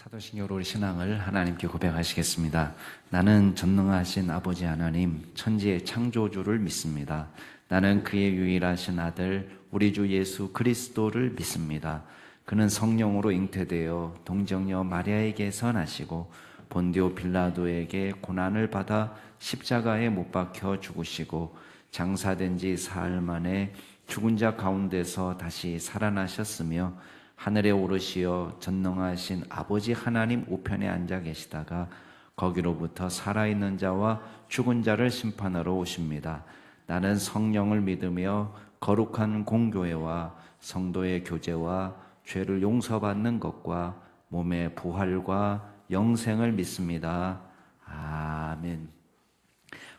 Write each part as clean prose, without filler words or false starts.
사도신경으로 우리 신앙을 하나님께 고백하시겠습니다. 나는 전능하신 아버지 하나님, 천지의 창조주를 믿습니다. 나는 그의 유일하신 아들, 우리 주 예수 그리스도를 믿습니다. 그는 성령으로 잉태되어 동정녀 마리아에게서 나시고 본디오 빌라도에게 고난을 받아 십자가에 못 박혀 죽으시고 장사된 지 사흘 만에 죽은 자 가운데서 다시 살아나셨으며 하늘에 오르시어 전능하신 아버지 하나님 우편에 앉아 계시다가 거기로부터 살아있는 자와 죽은 자를 심판하러 오십니다. 나는 성령을 믿으며 거룩한 공교회와 성도의 교제와 죄를 용서받는 것과 몸의 부활과 영생을 믿습니다. 아멘.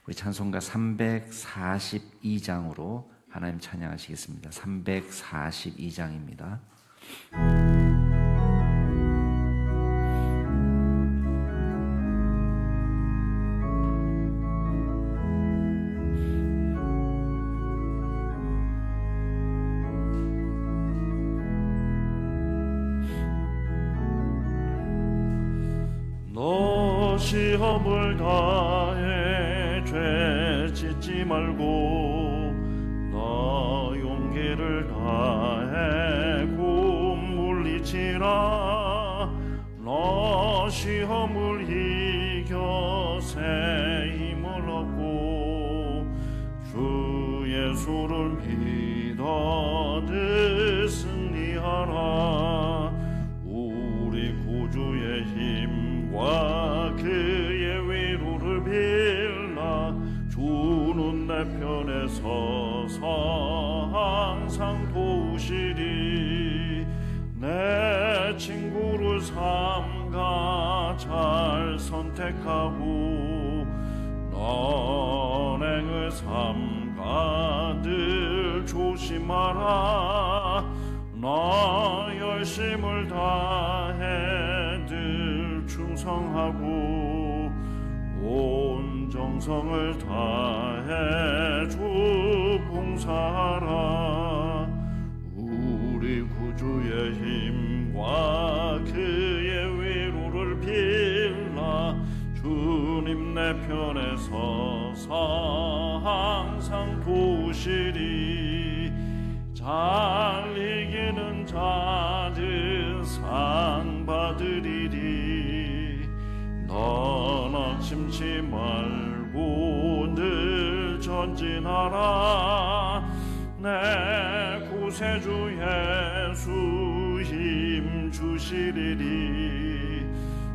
우리 찬송가 342장으로 하나님 찬양하시겠습니다. 342장입니다. 너 시험을 다해 죄 짓지 말고 너 용기를 다해 곧 물리치라. 너 시험을 이겨 새 힘을 얻고 주 예수를 믿어 늘 승리하라. 우리 구주의 힘과 그의 위로를 빌라. 주는 내 편에 서서 항상 도우시리. 내 친구를 삼가 잘 선택하고 너행을 삼가 늘 조심하라. 나 열심을 다해 늘 충성하고 온 정성을 다해 주 봉사하라. 우리 구주의 힘과 그의 위로를 빌라. 주님 내 편에 서서 항상 도우시리. 잘 이기는 자들 상 받으리리. 넌 낙심치 말고 늘 전진하라. 내 구세주 예수 힘 주시리리.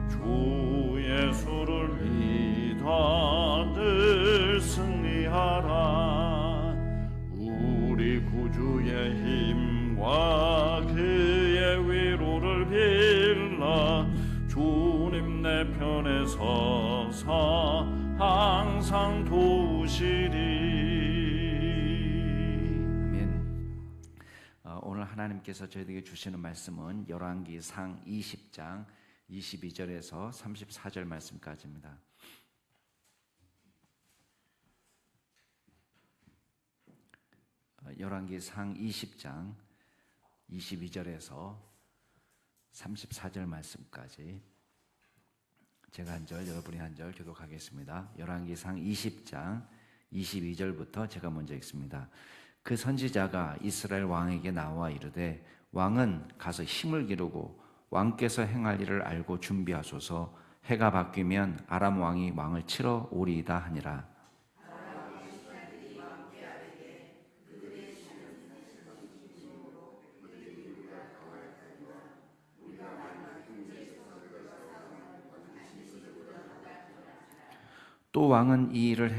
주 예수를 믿어 늘 승리하라. 우리 구주의 힘과 그의 위로를 빌라. 주님 내 편에 서서 항상 도우시리. 아멘. 오늘 하나님께서 저희에게 주시는 말씀은 열왕기상 20장 22절에서 34절 말씀까지입니다. 열왕기상 20장 22절에서 34절 말씀까지 제가 한 절, 여러분이 한 절 교독하겠습니다. 열왕기상 20장 22절부터 제가 먼저 읽습니다. 그 선지자가 이스라엘 왕에게 나와 이르되 왕은 가서 힘을 기르고 왕께서 행할 일을 알고 준비하소서. 해가 바뀌면 아람 왕이 왕을 치러 오리이다 하니라. 또 왕은 이 일을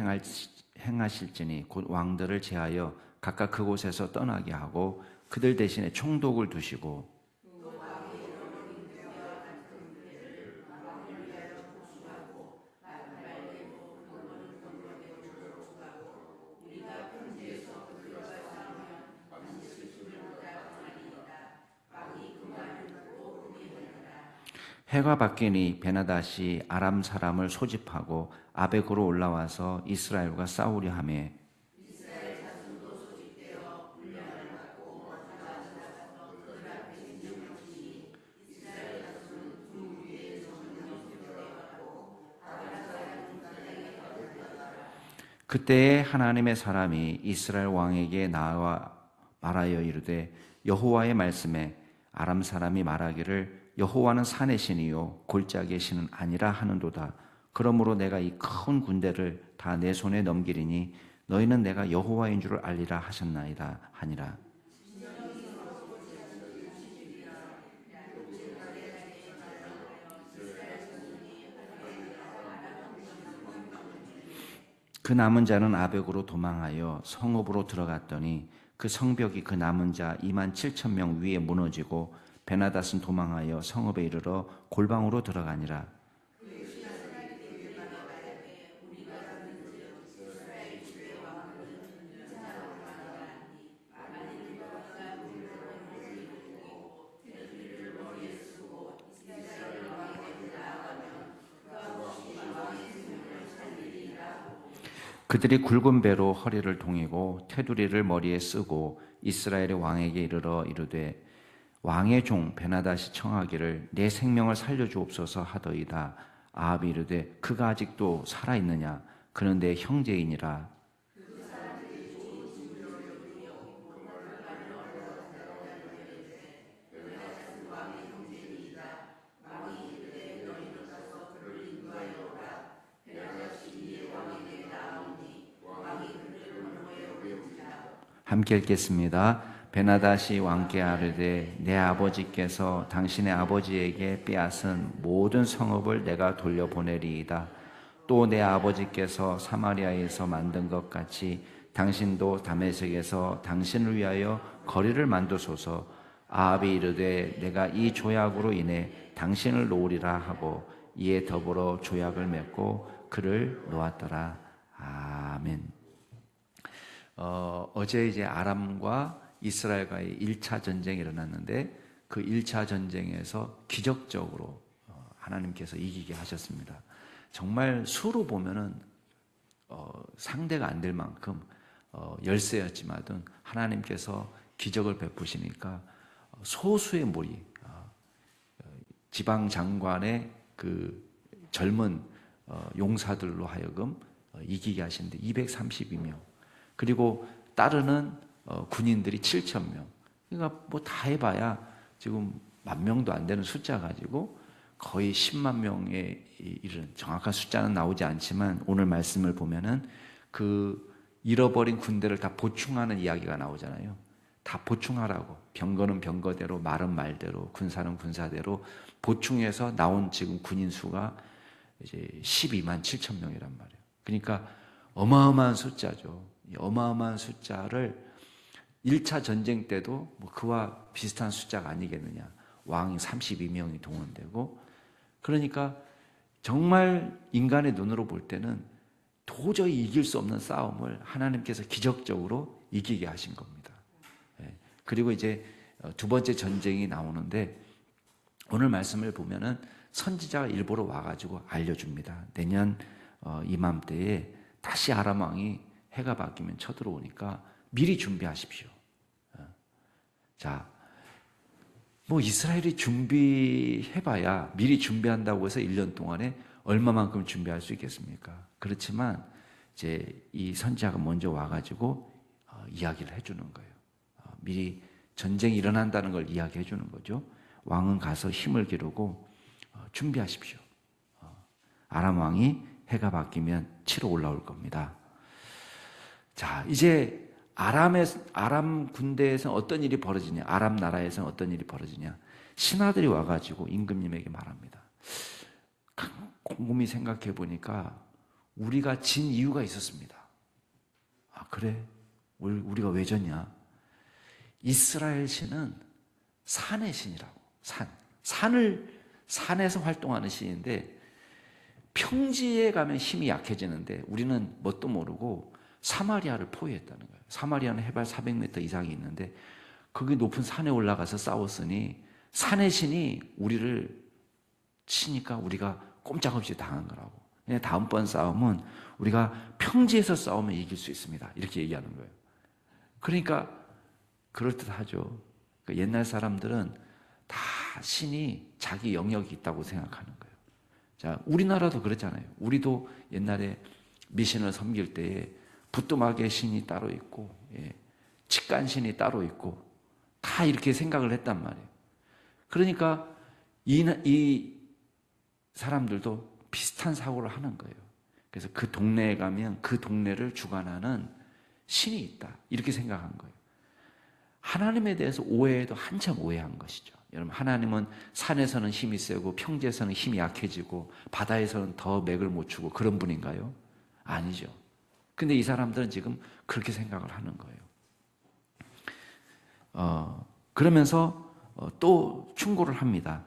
행하실지니 곧 왕들을 제하여 각각 그곳에서 떠나게 하고 그들 대신에 총독을 두시고 해가 바뀌니 베나닷이 아람 사람을 소집하고 아벡으로 올라와서 이스라엘과 싸우려 하며 그때에 하나님의 사람이 이스라엘 왕에게 나와 말하여 이르되 여호와의 말씀에 아람 사람이 말하기를 여호와는 산의 신이요 골짜기의 신은 아니라 하는도다. 그러므로 내가 이 큰 군대를 다 내 손에 넘기리니 너희는 내가 여호와인 줄을 알리라 하셨나이다 하니라. 그 남은 자는 아벡으로 도망하여 성읍으로 들어갔더니 그 성벽이 그 남은 자 27,000명 위에 무너지고 베나닷은 도망하여 성읍에 이르러 골방으로 들어가니라. 그들이 굵은 배로 허리를 동이고 테두리를 머리에 쓰고 이스라엘의 왕에게 이르러 이르되 왕의 종 베나닷이 청하기를 내 생명을 살려주옵소서 하더이다. 아합이 이르되 그가 아직도 살아있느냐? 그는 내 형제이니라. 함께 읽겠습니다. 베나닷이 왕께 아뢰되 내 아버지께서 당신의 아버지에게 빼앗은 모든 성읍을 내가 돌려보내리이다. 또 내 아버지께서 사마리아에서 만든 것 같이 당신도 다메섹에서 당신을 위하여 거리를 만드소서. 아합이 이르되 내가 이 조약으로 인해 당신을 놓으리라 하고 이에 더불어 조약을 맺고 그를 놓았더라. 아멘. 어제 이제 아람과 이스라엘과의 1차 전쟁이 일어났는데 그 1차 전쟁에서 기적적으로 하나님께서 이기게 하셨습니다. 정말 수로 보면은 상대가 안 될 만큼 열세였지만은 하나님께서 기적을 베푸시니까 소수의 무리, 지방 장관의 그 젊은 용사들로 하여금 이기게 하시는데 232명. 그리고 따르는 군인들이 7,000명. 그러니까 뭐 다 해봐야 지금 10,000명도 안 되는 숫자 가지고 거의 10만 명에 이른 정확한 숫자는 나오지 않지만 오늘 말씀을 보면은 그 잃어버린 군대를 다 보충하는 이야기가 나오잖아요. 다 보충하라고. 병거는 병거대로, 말은 말대로, 군사는 군사대로 보충해서 나온 지금 군인 수가 이제 12만 7천 명이란 말이에요. 그러니까 어마어마한 숫자죠. 어마어마한 숫자를 1차 전쟁 때도 뭐 그와 비슷한 숫자가 아니겠느냐. 왕이 32명이 동원되고 그러니까 정말 인간의 눈으로 볼 때는 도저히 이길 수 없는 싸움을 하나님께서 기적적으로 이기게 하신 겁니다. 그리고 이제 두 번째 전쟁이 나오는데 오늘 말씀을 보면은 선지자가 일부러 와가지고 알려줍니다. 내년 이맘때에 다시 아람 왕이 해가 바뀌면 쳐들어오니까 미리 준비하십시오. 자, 뭐 이스라엘이 준비해봐야 미리 준비한다고 해서 1년 동안에 얼마만큼 준비할 수 있겠습니까? 그렇지만 이제 이 선지자가 먼저 와가지고 이야기를 해주는 거예요. 미리 전쟁이 일어난다는 걸 이야기해 주는 거죠. 왕은 가서 힘을 기르고 준비하십시오. 아람 왕이 해가 바뀌면 치러 올라올 겁니다. 자, 이제 아람 군대에서 어떤 일이 벌어지냐? 아람 나라에서는 어떤 일이 벌어지냐? 신하들이 와가지고 임금님에게 말합니다. 곰곰이 생각해 보니까 우리가 진 이유가 있었습니다. 아, 그래? 우리가 왜 졌냐? 이스라엘 신은 산의 신이라고. 산에서 활동하는 신인데 평지에 가면 힘이 약해지는데 우리는 뭣도 모르고 사마리아를 포위했다는 거예요. 사마리아는 해발 400m 이상이 있는데 거기 높은 산에 올라가서 싸웠으니 산의 신이 우리를 치니까 우리가 꼼짝없이 당한 거라고. 다음번 싸움은 우리가 평지에서 싸우면 이길 수 있습니다. 이렇게 얘기하는 거예요. 그러니까 그럴듯하죠. 그러니까 옛날 사람들은 다 신이 자기 영역이 있다고 생각하는 거예요. 자, 우리나라도 그렇잖아요. 우리도 옛날에 미신을 섬길 때에 부뚜막의 신이 따로 있고, 직간신이 따로 있고, 다 이렇게 생각을 했단 말이에요. 그러니까 이 사람들도 비슷한 사고를 하는 거예요. 그래서 그 동네에 가면 그 동네를 주관하는 신이 있다, 이렇게 생각한 거예요. 하나님에 대해서 오해해도 한참 오해한 것이죠. 여러분, 하나님은 산에서는 힘이 세고 평지에서는 힘이 약해지고 바다에서는 더 맥을 못 추고 그런 분인가요? 아니죠. 근데 이 사람들은 지금 그렇게 생각을 하는 거예요. 그러면서 또 충고를 합니다.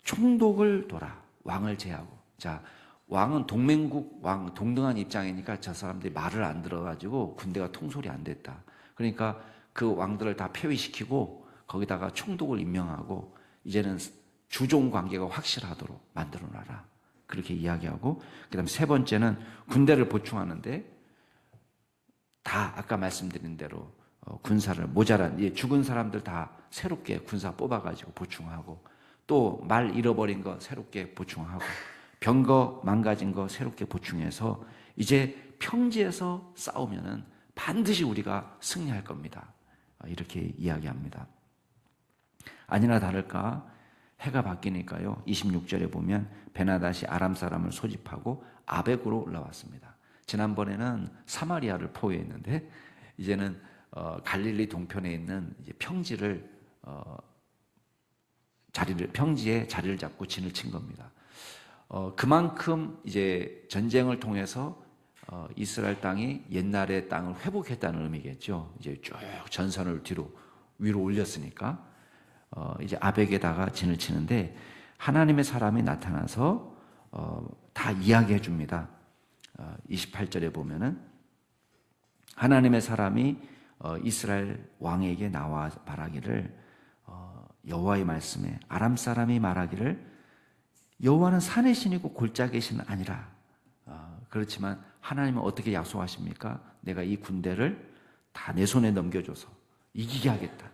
총독을 둬라, 왕을 제하고. 자, 왕은 동맹국 왕 동등한 입장이니까 저 사람들이 말을 안 들어가지고 군대가 통솔이 안 됐다. 그러니까 그 왕들을 다 폐위시키고 거기다가 총독을 임명하고 이제는 주종 관계가 확실하도록 만들어놔라, 그렇게 이야기하고, 그 다음에 세 번째는 군대를 보충하는데 다 아까 말씀드린 대로 군사를 모자란 죽은 사람들 다 새롭게 군사 뽑아가지고 보충하고, 또 말 잃어버린 거 새롭게 보충하고, 병거 망가진 거 새롭게 보충해서 이제 평지에서 싸우면은 반드시 우리가 승리할 겁니다, 이렇게 이야기합니다. 아니나 다를까 해가 바뀌니까요, 26절에 보면 베나닷이 아람 사람을 소집하고 아벡으로 올라왔습니다. 지난번에는 사마리아를 포위했는데 이제는 갈릴리 동편에 있는 이제 평지에 자리를 잡고 진을 친 겁니다. 그만큼 이제 전쟁을 통해서 이스라엘 땅이 옛날의 땅을 회복했다는 의미겠죠. 이제 쭉 전선을 위로 올렸으니까 이제 아벡에다가 진을 치는데 하나님의 사람이 나타나서 다 이야기해 줍니다. 28절에 보면은 하나님의 사람이 이스라엘 왕에게 나와 말하기를, 여호와의 말씀에 아람 사람이 말하기를 여호와는 산의 신이고 골짜기의 신은 아니라, 그렇지만 하나님은 어떻게 약속하십니까? 내가 이 군대를 다 내 손에 넘겨줘서 이기게 하겠다.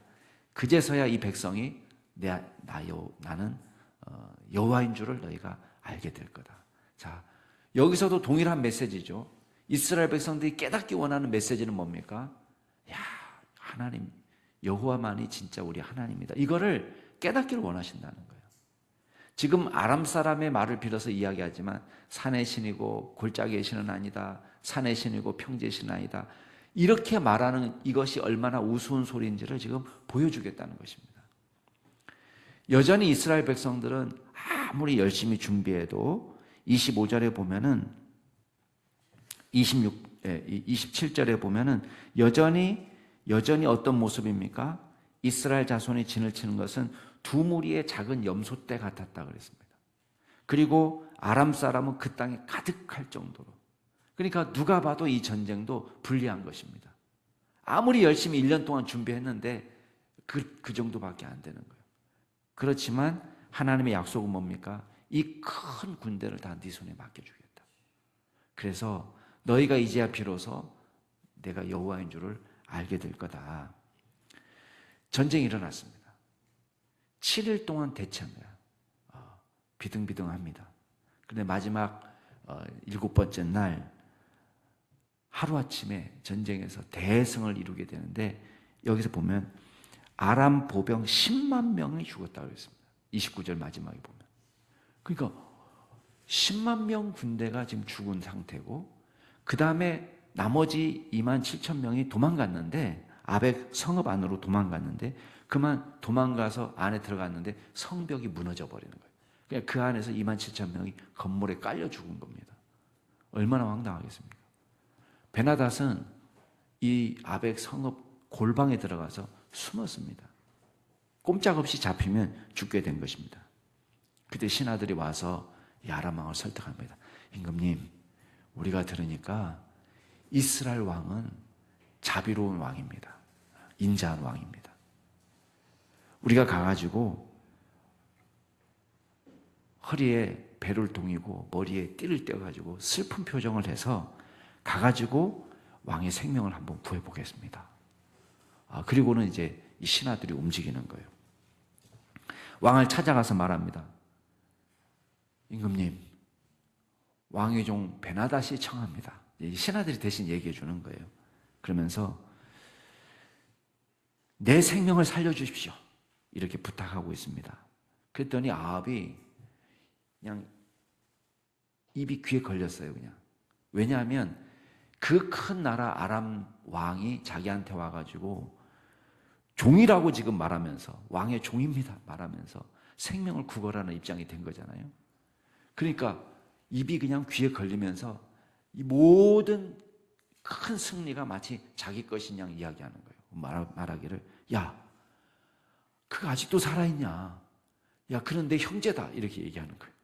그제서야 이 백성이 나는 여호와인 줄을 너희가 알게 될 거다. 자, 여기서도 동일한 메시지죠. 이스라엘 백성들이 깨닫기 원하는 메시지는 뭡니까? 야, 하나님 여호와만이 진짜 우리 하나님이다, 이거를 깨닫기를 원하신다는 거예요. 지금 아람 사람의 말을 빌어서 이야기하지만 산의 신이고 골짜기의 신은 아니다, 산의 신이고 평지의 신은 아니다, 이렇게 말하는 이것이 얼마나 우스운 소리인지를 지금 보여주겠다는 것입니다. 여전히 이스라엘 백성들은 아무리 열심히 준비해도 25절에 보면은 27절에 보면은 여전히 어떤 모습입니까? 이스라엘 자손이 진을 치는 것은 두 무리의 작은 염소떼 같았다 그랬습니다. 그리고 아람 사람은 그 땅에 가득할 정도로, 그러니까 누가 봐도 이 전쟁도 불리한 것입니다. 아무리 열심히 1년 동안 준비했는데 그 정도밖에 안 되는 거예요. 그렇지만 하나님의 약속은 뭡니까? 이 큰 군대를 다 네 손에 맡겨주겠다. 그래서 너희가 이제야 비로소 내가 여호와인 줄을 알게 될 거다. 전쟁이 일어났습니다. 7일 동안 대치합니다. 비등비등합니다. 그런데 마지막 7번째 날 하루아침에 전쟁에서 대승을 이루게 되는데, 여기서 보면 아람 보병 10만 명이 죽었다고 했습니다. 29절 마지막에 보면. 그러니까 10만 명 군대가 지금 죽은 상태고, 그 다음에 나머지 2만 7천 명이 도망갔는데, 아벡 성읍 안으로 도망갔는데, 그만 도망가서 안에 들어갔는데 성벽이 무너져 버리는 거예요. 그러니까 그 안에서 2만 7천 명이 건물에 깔려 죽은 겁니다. 얼마나 황당하겠습니까? 베나닷은 이 아벡 성읍 골방에 들어가서 숨었습니다. 꼼짝없이 잡히면 죽게 된 것입니다. 그때 신하들이 와서 이 아람 왕을 설득합니다. 임금님, 우리가 들으니까 이스라엘 왕은 자비로운 왕입니다. 인자한 왕입니다. 우리가 가가지고 허리에 배를 동이고 머리에 띠를 떼어가지고 슬픈 표정을 해서 가가지고 왕의 생명을 한번 구해보겠습니다. 그리고는 이제 이 신하들이 움직이는 거예요. 왕을 찾아가서 말합니다. 임금님, 왕의 종 베나닷이 청합니다. 이 신하들이 대신 얘기해 주는 거예요. 그러면서 내 생명을 살려주십시오. 이렇게 부탁하고 있습니다. 그랬더니 아합이 그냥 입이 귀에 걸렸어요. 그냥. 왜냐하면 그 큰 나라 아람 왕이 자기한테 와가지고 종이라고 지금 말하면서 왕의 종입니다 말하면서 생명을 구걸하는 입장이 된 거잖아요. 그러니까 입이 그냥 귀에 걸리면서 이 모든 큰 승리가 마치 자기 것인 양 이야기하는 거예요. 말하기를 야, 그가 아직도 살아있냐? 야, 그는 내 형제다. 이렇게 얘기하는 거예요.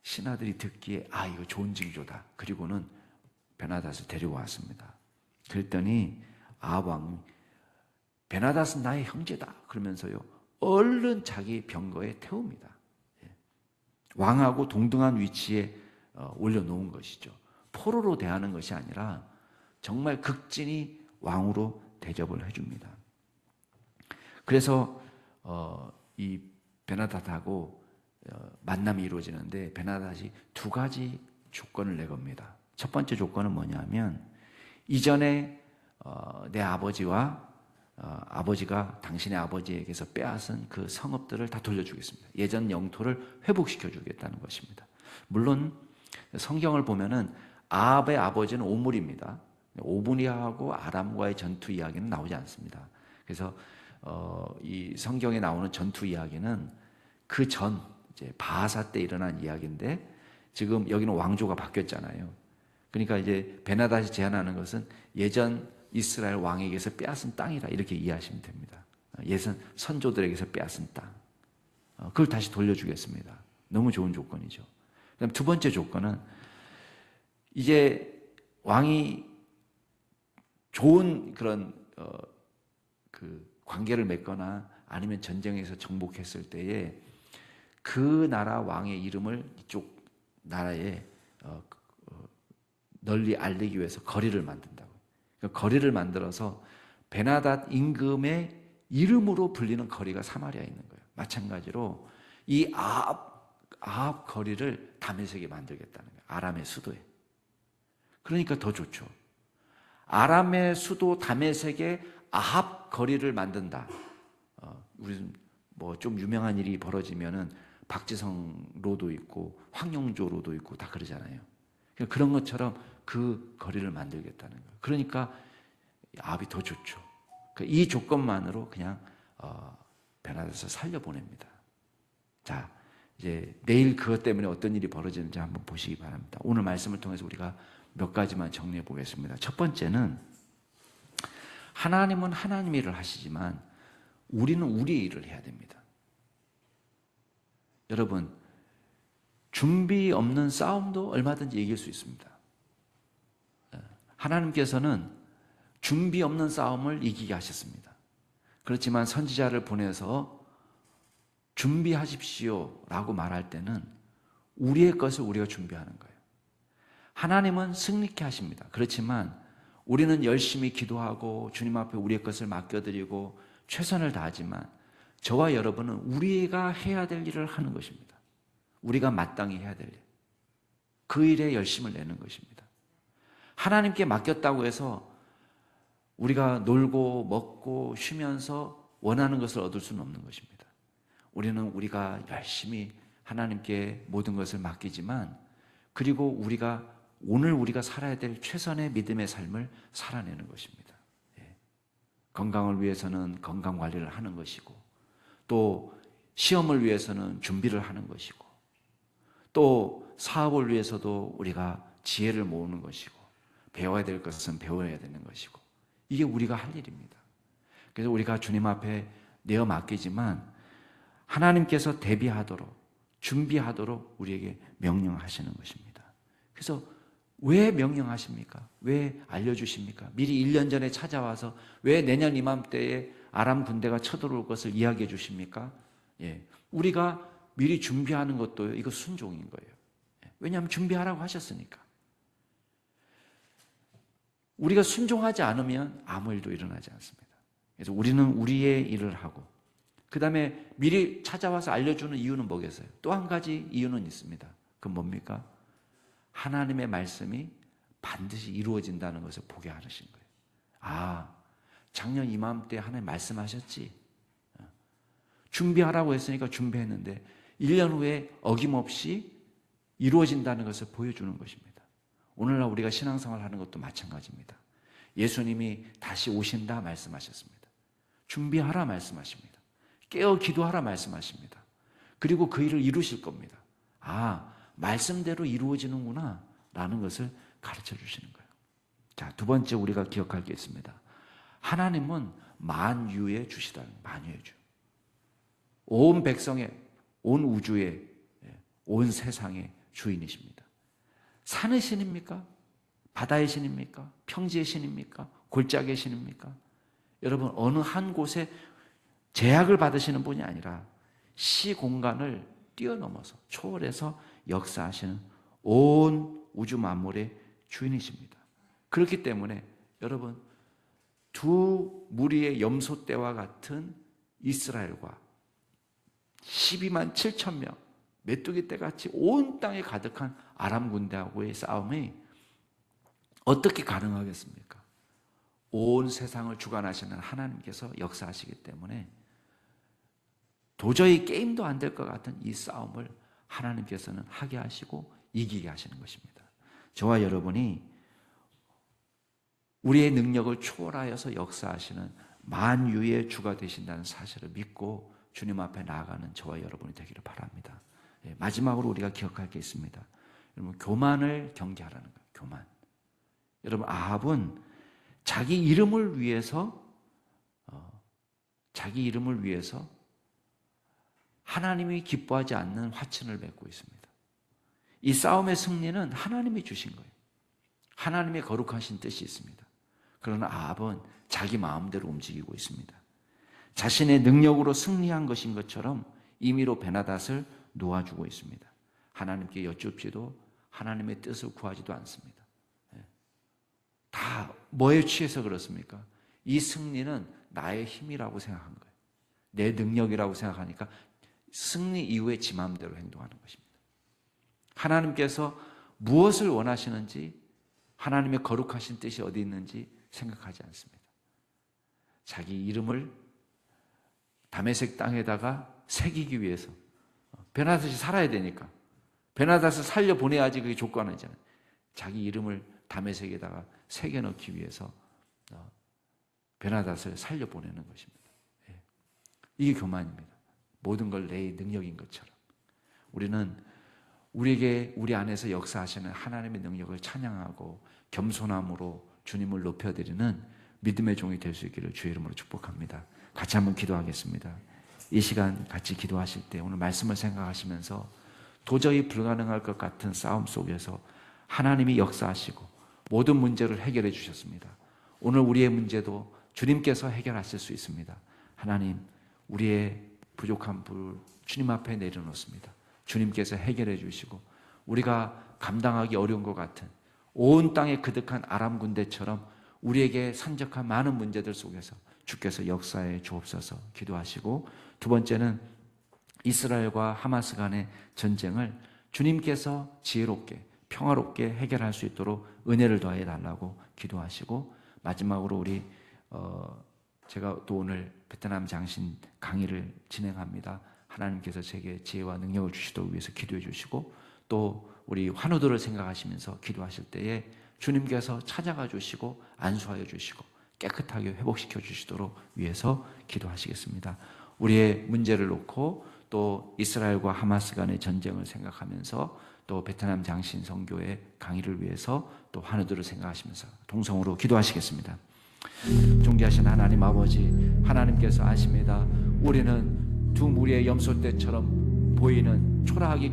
신하들이 듣기에 아, 이거 좋은 징조다. 그리고는 베나닷을 데리고 왔습니다. 그랬더니 아합 왕이 베나닷은 나의 형제다. 그러면서요 얼른 자기 병거에 태웁니다. 왕하고 동등한 위치에 올려놓은 것이죠. 포로로 대하는 것이 아니라 정말 극진히 왕으로 대접을 해줍니다. 그래서 이 베나닷하고 만남이 이루어지는데 베나닷이 두 가지 조건을 내겁니다. 첫 번째 조건은 뭐냐면 이전에 내 아버지와 아버지가 당신의 아버지에게서 빼앗은 그 성읍들을 다 돌려주겠습니다. 예전 영토를 회복시켜 주겠다는 것입니다. 물론 성경을 보면은 아합의 아버지는 오므리입니다. 오므리하고 아람과의 전투 이야기는 나오지 않습니다. 그래서 이 성경에 나오는 전투 이야기는 그 전 이제 바하사 때 일어난 이야기인데 지금 여기는 왕조가 바뀌었잖아요. 그러니까 이제 베나닷이 제안하는 것은 예전 이스라엘 왕에게서 빼앗은 땅이다 이렇게 이해하시면 됩니다. 예전 선조들에게서 빼앗은 땅. 그걸 다시 돌려주겠습니다. 너무 좋은 조건이죠. 그다음 두 번째 조건은 이제 왕이 좋은 그런 그 관계를 맺거나 아니면 전쟁에서 정복했을 때에 그 나라 왕의 이름을 이쪽 나라에 널리 알리기 위해서 거리를 만든다고. 그러니까 거리를 만들어서 베나닷 임금의 이름으로 불리는 거리가 사마리아에 있는 거예요. 마찬가지로 이 아합 거리를 다메섹에 만들겠다는 거예요. 아람의 수도에. 그러니까 더 좋죠. 아람의 수도 다메섹에 아합 거리를 만든다. 우리 뭐 좀 유명한 일이 벌어지면은 박지성로도 있고 황룡조로도 있고 다 그러잖아요. 그런 것처럼 그 거리를 만들겠다는 거예요. 그러니까 아합이 더 좋죠. 이 조건만으로 그냥 베나닷을 살려보냅니다. 자, 이제 내일 그것 때문에 어떤 일이 벌어지는지 한번 보시기 바랍니다. 오늘 말씀을 통해서 우리가 몇 가지만 정리해 보겠습니다. 첫 번째는 하나님은 하나님 일을 하시지만 우리는 우리 일을 해야 됩니다. 여러분, 준비 없는 싸움도 얼마든지 이길 수 있습니다. 하나님께서는 준비 없는 싸움을 이기게 하셨습니다. 그렇지만 선지자를 보내서 준비하십시오 라고 말할 때는 우리의 것을 우리가 준비하는 거예요. 하나님은 승리케 하십니다. 그렇지만 우리는 열심히 기도하고 주님 앞에 우리의 것을 맡겨드리고 최선을 다하지만 저와 여러분은 우리가 해야 될 일을 하는 것입니다. 우리가 마땅히 해야 될 일. 그 일에 열심을 내는 것입니다. 하나님께 맡겼다고 해서 우리가 놀고 먹고 쉬면서 원하는 것을 얻을 수는 없는 것입니다. 우리는 우리가 열심히 하나님께 모든 것을 맡기지만 그리고 우리가 오늘 우리가 살아야 될 최선의 믿음의 삶을 살아내는 것입니다. 건강을 위해서는 건강 관리를 하는 것이고 또 시험을 위해서는 준비를 하는 것이고 또 사업을 위해서도 우리가 지혜를 모으는 것이고 배워야 될 것은 배워야 되는 것이고 이게 우리가 할 일입니다. 그래서 우리가 주님 앞에 내어 맡기지만 하나님께서 대비하도록 준비하도록 우리에게 명령하시는 것입니다. 그래서 왜 명령하십니까? 왜 알려주십니까? 미리 1년 전에 찾아와서 왜 내년 이맘때에 아람 군대가 쳐들어올 것을 이야기해 주십니까? 우리가 미리 준비하는 것도 이거 순종인 거예요. 왜냐하면 준비하라고 하셨으니까. 우리가 순종하지 않으면 아무 일도 일어나지 않습니다. 그래서 우리는 우리의 일을 하고 그 다음에 미리 찾아와서 알려주는 이유는 뭐겠어요? 또 한 가지 이유는 있습니다. 그건 뭡니까? 하나님의 말씀이 반드시 이루어진다는 것을 보게 하신 거예요. 아, 작년 이맘때 하나님 말씀하셨지. 준비하라고 했으니까 준비했는데 1년 후에 어김없이 이루어진다는 것을 보여주는 것입니다. 오늘날 우리가 신앙생활 하는 것도 마찬가지입니다. 예수님이 다시 오신다 말씀하셨습니다. 준비하라 말씀하십니다. 깨어 기도하라 말씀하십니다. 그리고 그 일을 이루실 겁니다. 아, 말씀대로 이루어지는구나 라는 것을 가르쳐 주시는 거예요. 자, 두 번째 우리가 기억할 게 있습니다. 하나님은 만유의 주시다. 만유의 주. 온 백성의, 온 우주의, 온 세상의 주인이십니다. 산의 신입니까? 바다의 신입니까? 평지의 신입니까? 골짜기의 신입니까? 여러분, 어느 한 곳에 제약을 받으시는 분이 아니라 시공간을 뛰어넘어서 초월해서 역사하시는 온 우주 만물의 주인이십니다. 그렇기 때문에 여러분, 두 무리의 염소 떼와 같은 이스라엘과 12만 7천 명 메뚜기 떼같이 온 땅에 가득한 아람 군대하고의 싸움이 어떻게 가능하겠습니까? 온 세상을 주관하시는 하나님께서 역사하시기 때문에 도저히 게임도 안 될 것 같은 이 싸움을 하나님께서는 하게 하시고 이기게 하시는 것입니다. 저와 여러분이 우리의 능력을 초월하여서 역사하시는 만유의 주가 되신다는 사실을 믿고 주님 앞에 나아가는 저와 여러분이 되기를 바랍니다. 마지막으로 우리가 기억할 게 있습니다. 여러분, 교만을 경계하라는 거예요. 교만. 여러분, 아합은 자기 이름을 위해서 하나님이 기뻐하지 않는 화친을 맺고 있습니다. 이 싸움의 승리는 하나님이 주신 거예요. 하나님의 거룩하신 뜻이 있습니다. 그러나 아합은 자기 마음대로 움직이고 있습니다. 자신의 능력으로 승리한 것인 것처럼 임의로 베나닷을 놓아주고 있습니다. 하나님께 여쭙지도 하나님의 뜻을 구하지도 않습니다. 다 뭐에 취해서 그렇습니까? 이 승리는 나의 힘이라고 생각한 거예요. 내 능력이라고 생각하니까 승리 이후에 지 마음대로 행동하는 것입니다. 하나님께서 무엇을 원하시는지, 하나님의 거룩하신 뜻이 어디 있는지 생각하지 않습니다. 자기 이름을 다메섹 땅에다가 새기기 위해서, 베나닷이 살아야 되니까 베나닷을 살려보내야지 그게 조건이잖아요. 자기 이름을 다메섹에다가 새겨넣기 위해서 베나닷을 살려보내는 것입니다. 이게 교만입니다. 모든 걸 내 능력인 것처럼. 우리는 우리 안에서 역사하시는 하나님의 능력을 찬양하고 겸손함으로 주님을 높여드리는 믿음의 종이 될 수 있기를 주의 이름으로 축복합니다. 같이 한번 기도하겠습니다. 이 시간 같이 기도하실 때 오늘 말씀을 생각하시면서 도저히 불가능할 것 같은 싸움 속에서 하나님이 역사하시고 모든 문제를 해결해 주셨습니다. 오늘 우리의 문제도 주님께서 해결하실 수 있습니다. 하나님, 우리의 부족한 불 주님 앞에 내려놓습니다. 주님께서 해결해 주시고 우리가 감당하기 어려운 것 같은 온 땅에 그득한 아람 군대처럼 우리에게 산적한 많은 문제들 속에서 주께서 역사해 주옵소서 기도하시고, 두 번째는 이스라엘과 하마스 간의 전쟁을 주님께서 지혜롭게 평화롭게 해결할 수 있도록 은혜를 더해 달라고 기도하시고, 마지막으로 우리 제가 또 오늘 베트남 장신 강의를 진행합니다. 하나님께서 제게 지혜와 능력을 주시도록 위해서 기도해 주시고, 또 우리 환우들을 생각하시면서 기도하실 때에 주님께서 찾아가 주시고 안수하여 주시고 깨끗하게 회복시켜 주시도록 위해서 기도하시겠습니다. 우리의 문제를 놓고 또 이스라엘과 하마스 간의 전쟁을 생각하면서 또 베트남 장신 선교의 강의를 위해서 또 환우들을 생각하시면서 동성으로 기도하시겠습니다. 존귀하신 하나님 아버지, 하나님께서 아십니다. 우리는 두 무리의 염소떼처럼 보이는 초라하기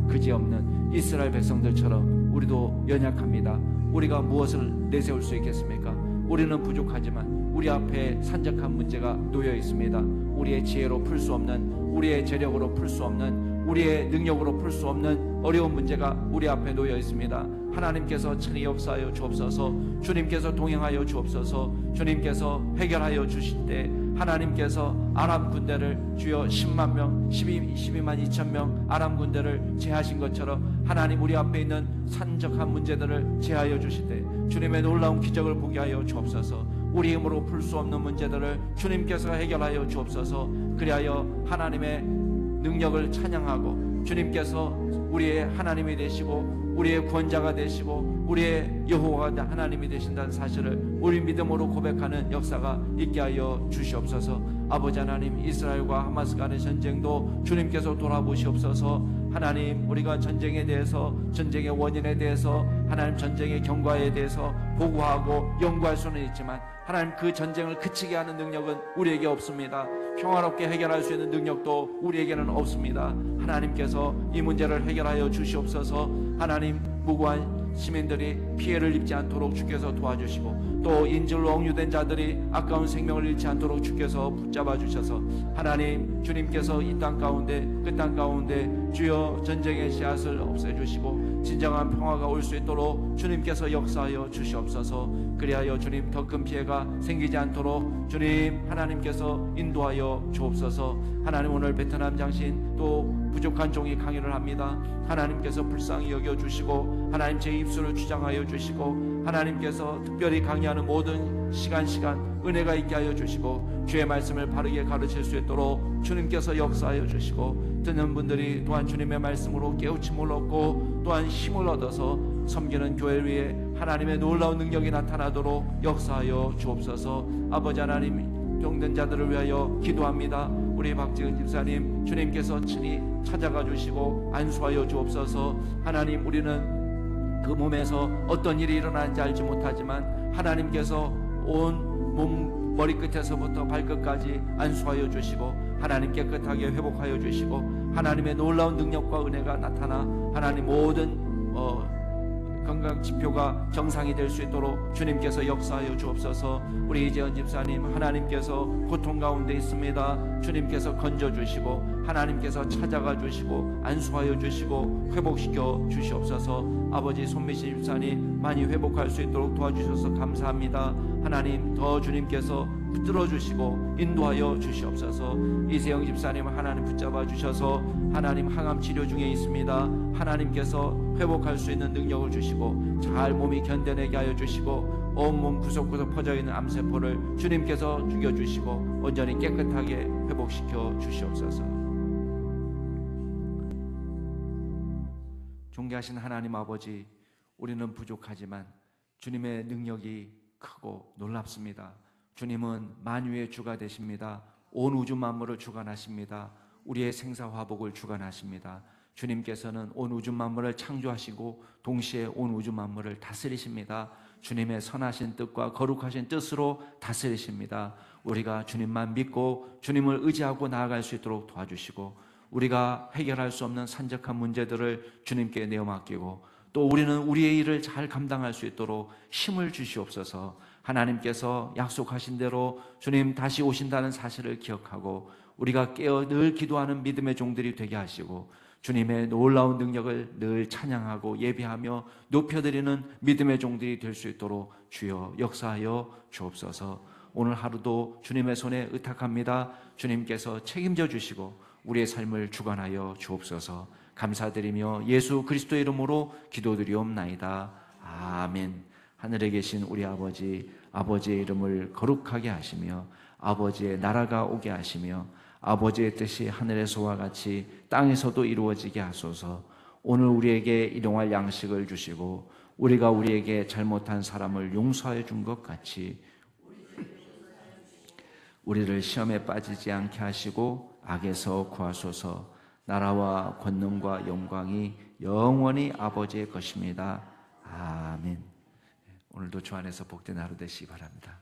그지없는 이스라엘 백성들처럼 우리도 연약합니다. 우리가 무엇을 내세울 수 있겠습니까? 우리는 부족하지만 우리 앞에 산적한 문제가 놓여 있습니다. 우리의 지혜로 풀 수 없는, 우리의 재력으로 풀 수 없는, 우리의 능력으로 풀 수 없는 어려운 문제가 우리 앞에 놓여 있습니다. 하나님께서 친히 역사하여 주옵소서. 주님께서 동행하여 주옵소서. 주님께서 해결하여 주실 때 하나님께서 아람 군대를 주여 10만 명, 12만 2천 명 아람 군대를 제하신 것처럼 하나님 우리 앞에 있는 산적한 문제들을 제하여 주시되 주님의 놀라운 기적을 보게 하여 주옵소서. 우리 힘으로 풀 수 없는 문제들을 주님께서 해결하여 주옵소서. 그리하여 하나님의 능력을 찬양하고 주님께서 우리의 하나님이 되시고 우리의 구원자가 되시고 우리의 여호와가 하나님이 되신다는 사실을 우리 믿음으로 고백하는 역사가 있게 하여 주시옵소서. 아버지 하나님, 이스라엘과 하마스 간의 전쟁도 주님께서 돌아보시옵소서. 하나님, 우리가 전쟁에 대해서, 전쟁의 원인에 대해서, 하나님 전쟁의 경과에 대해서 보고하고 연구할 수는 있지만 하나님 그 전쟁을 그치게 하는 능력은 우리에게 없습니다. 평화롭게 해결할 수 있는 능력도 우리에게는 없습니다. 하나님께서 이 문제를 해결하여 주시옵소서. 하나님, 무고한 시민들이 피해를 입지 않도록 주께서 도와주시고 또 인질로 억류된 자들이 아까운 생명을 잃지 않도록 주께서 붙잡아 주셔서 하나님, 주님께서 이 땅 가운데 그 땅 가운데 주여 전쟁의 씨앗을 없애주시고 진정한 평화가 올 수 있도록 주님께서 역사하여 주시옵소서. 그리하여 주님, 더 큰 피해가 생기지 않도록 주님 하나님께서 인도하여 주옵소서. 하나님, 오늘 베트남 장신 또 부족한 종이 강의를 합니다. 하나님께서 불쌍히 여겨주시고 하나님 제 입술을 주장하여 주시고 하나님께서 특별히 강의하는 모든 시간 은혜가 있게 하여 주시고 주의 말씀을 바르게 가르칠 수 있도록 주님께서 역사하여 주시고 듣는 분들이 또한 주님의 말씀으로 깨우침을 얻고 또한 힘을 얻어서 섬기는 교회 위에 하나님의 놀라운 능력이 나타나도록 역사하여 주옵소서. 아버지 하나님, 병든 자들을 위하여 기도합니다. 우리 박지은 집사님, 주님께서 친히 찾아가 주시고 안수하여 주옵소서. 하나님, 우리는 그 몸에서 어떤 일이 일어나는지 알지 못하지만 하나님께서 온 몸 머리끝에서부터 발끝까지 안수하여 주시고 하나님 깨끗하게 회복하여 주시고 하나님의 놀라운 능력과 은혜가 나타나 하나님 모든 건강 지표가 정상이 될 수 있도록 주님께서 역사하여 주옵소서. 우리 이재현 집사님, 하나님께서 고통 가운데 있습니다. 주님께서 건져주시고 하나님께서 찾아가 주시고 안수하여 주시고 회복시켜 주시옵소서. 아버지 손미신 집사님 많이 회복할 수 있도록 도와주셔서 감사합니다. 하나님, 더 주님께서 붙들어 주시고 인도하여 주시옵소서. 이세영 집사님 하나님 붙잡아 주셔서 하나님 항암 치료 중에 있습니다. 하나님께서 회복할 수 있는 능력을 주시고 잘 몸이 견뎌내게 하여 주시고 온몸 구석구석 퍼져 있는 암세포를 주님께서 죽여주시고 온전히 깨끗하게 회복시켜 주시옵소서. 존귀하신 하나님 아버지, 우리는 부족하지만 주님의 능력이 크고 놀랍습니다. 주님은 만유의 주가 되십니다. 온 우주 만물을 주관하십니다. 우리의 생사화복을 주관하십니다. 주님께서는 온 우주 만물을 창조하시고 동시에 온 우주 만물을 다스리십니다. 주님의 선하신 뜻과 거룩하신 뜻으로 다스리십니다. 우리가 주님만 믿고 주님을 의지하고 나아갈 수 있도록 도와주시고 우리가 해결할 수 없는 산적한 문제들을 주님께 내어 맡기고 또 우리는 우리의 일을 잘 감당할 수 있도록 힘을 주시옵소서. 하나님께서 약속하신 대로 주님 다시 오신다는 사실을 기억하고 우리가 깨어 늘 기도하는 믿음의 종들이 되게 하시고 주님의 놀라운 능력을 늘 찬양하고 예배하며 높여드리는 믿음의 종들이 될 수 있도록 주여 역사하여 주옵소서. 오늘 하루도 주님의 손에 의탁합니다. 주님께서 책임져 주시고 우리의 삶을 주관하여 주옵소서. 감사드리며 예수 그리스도의 이름으로 기도드리옵나이다. 아멘. 하늘에 계신 우리 아버지, 아버지의 이름을 거룩하게 하시며 아버지의 나라가 오게 하시며 아버지의 뜻이 하늘에서와 같이 땅에서도 이루어지게 하소서. 오늘 우리에게 일용할 양식을 주시고 우리가 우리에게 잘못한 사람을 용서하여 준 것 같이 우리를 시험에 빠지지 않게 하시고 악에서 구하소서. 나라와 권능과 영광이 영원히 아버지의 것입니다. 아멘. 오늘도 주 안에서 복된 하루 되시기 바랍니다.